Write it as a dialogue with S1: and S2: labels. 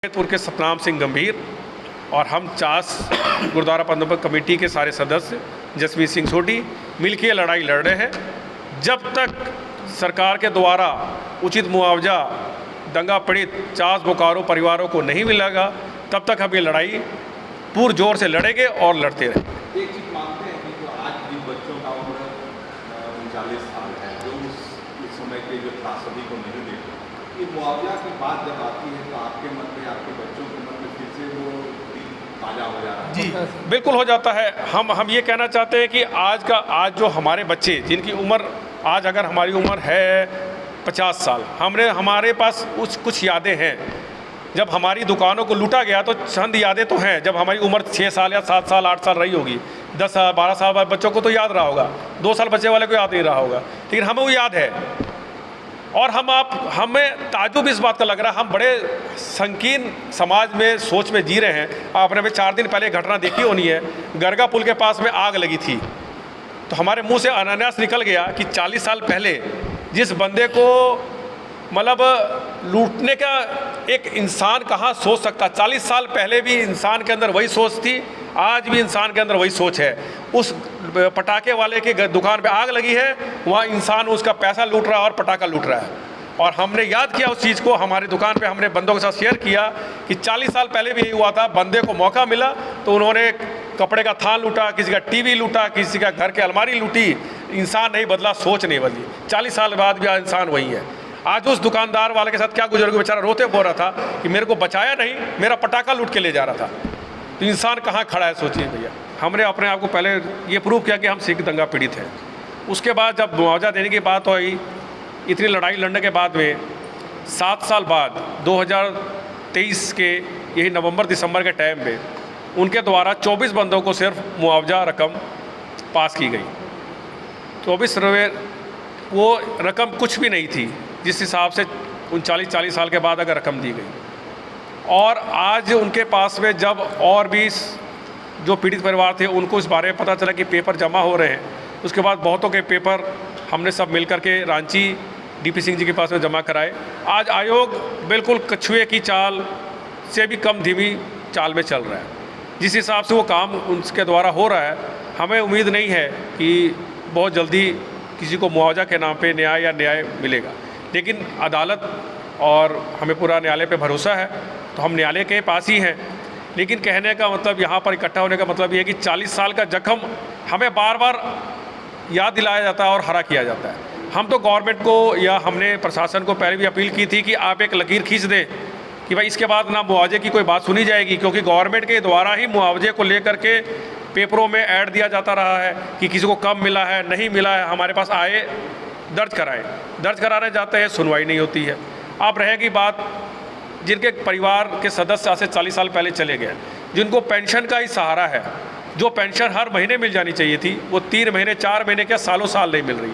S1: जमशेदपुर के सतनाम सिंह गंभीर और हम चास गुरुद्वारा प्रबंधक कमेटी के सारे सदस्य जसवीर सिंह सोढ़ी मिलकर लड़ाई लड़ रहे हैं। जब तक सरकार के द्वारा उचित मुआवजा दंगा पीड़ित चास बोकारो परिवारों को नहीं मिलेगा, तब तक हम ये लड़ाई पुरजोर से लड़ेंगे और लड़ते रहेंगे।
S2: एक चीज मानते हैं कि जो आज जिन बच्चों का उम्र 39 साल है, जो उस समय के जो त्रासदी को नहीं देते, ये मुआवजा की बात जब आती है तो आपके मन में, आपके बच्चों के मन में फिर से वो ताज़ा हो जा रहा है?
S1: जी बिल्कुल हो जाता है। हम ये कहना चाहते हैं कि आज जो हमारे बच्चे जिनकी उम्र आज अगर हमारी उम्र है 50 साल, हमारे पास कुछ यादें हैं। जब हमारी दुकानों को लूटा गया तो चंद यादें तो हैं। जब हमारी उम्र 6 साल या 7 साल 8 साल रही होगी, 10 साल 12 साल बाद बच्चों को तो याद रहा होगा, 2 साल बच्चे वाले को याद नहीं रहा होगा, लेकिन हमें वो याद है। और हमें ताजुब इस बात का लग रहा है, हम बड़े संकीर्ण समाज में सोच में जी रहे हैं। आपने भी 4 दिन पहले घटना देखी होनी है, गरगा पुल के पास में आग लगी थी, तो हमारे मुंह से अनायास निकल गया कि 40 साल पहले जिस बंदे को मतलब लूटने का एक इंसान कहाँ सोच सकता। 40 साल पहले भी इंसान के अंदर वही सोच थी, आज भी इंसान के अंदर वही सोच है। उस पटाखे वाले के दुकान पे आग लगी है, वहाँ इंसान उसका पैसा लूट रहा है और पटाखा लूट रहा है। और हमने याद किया उस चीज़ को, हमारी दुकान पे हमने बंदों के साथ शेयर किया कि 40 साल पहले भी यही हुआ था। बंदे को मौका मिला तो उन्होंने कपड़े का थान लूटा, किसी का टीवी लूटा, किसी का घर के अलमारी लूटी। इंसान नहीं बदला, सोच नहीं बदली। 40 साल बाद भी इंसान वही है। आज उस दुकानदार वाले के साथ क्या गुजर गया, बेचारा रोते बोल रहा था कि मेरे को बचाया नहीं, मेरा पटाखा लूट के ले जा रहा था। तो इंसान कहाँ खड़ा है, सोचिए भैया। हमने अपने आप को पहले ये प्रूव किया कि हम सिख दंगा पीड़ित हैं। उसके बाद जब मुआवजा देने की बात हुई, इतनी लड़ाई लड़ने के बाद में 7 साल बाद 2023 के यही नवंबर दिसंबर के टाइम में उनके द्वारा 24 बंदों को सिर्फ मुआवजा रकम पास की गई। 24 वो रकम कुछ भी नहीं थी जिस हिसाब से 39-40 साल के बाद अगर रकम दी गई। और आज उनके पास में जब और भी जो पीड़ित परिवार थे उनको इस बारे में पता चला कि पेपर जमा हो रहे हैं, उसके बाद बहुतों के पेपर हमने सब मिल कर के रांची डीपी सिंह जी के पास में जमा कराए। आज आयोग बिल्कुल कछुए की चाल से भी कम धीमी चाल में चल रहा है। जिस हिसाब से वो काम उनके द्वारा हो रहा है, हमें उम्मीद नहीं है कि बहुत जल्दी किसी को मुआवजा के नाम पे न्याय मिलेगा। लेकिन अदालत और हमें पूरा न्यायालय पे भरोसा है, तो हम न्यायालय के पास ही हैं। लेकिन कहने का मतलब, यहाँ पर इकट्ठा होने का मतलब ये है कि 40 साल का जख्म हमें बार बार याद दिलाया जाता है और हरा किया जाता है। हम तो गवर्नमेंट को या हमने प्रशासन को पहले भी अपील की थी कि आप एक लकीर खींच दें कि भाई इसके बाद ना मुआवजे की कोई बात सुनी जाएगी, क्योंकि गवर्नमेंट के द्वारा ही मुआवजे को लेकर के पेपरों में ऐड दिया जाता रहा है कि किसी को कम मिला है, नहीं मिला है, हमारे पास आए दर्ज कराने जाते हैं, सुनवाई नहीं होती है। अब रहेगी बात जिनके परिवार के सदस्य आज से 40 साल पहले चले गए, जिनको पेंशन का ही सहारा है, जो पेंशन हर महीने मिल जानी चाहिए थी, वो 3 महीने 4 महीने क्या सालों साल नहीं मिल रही।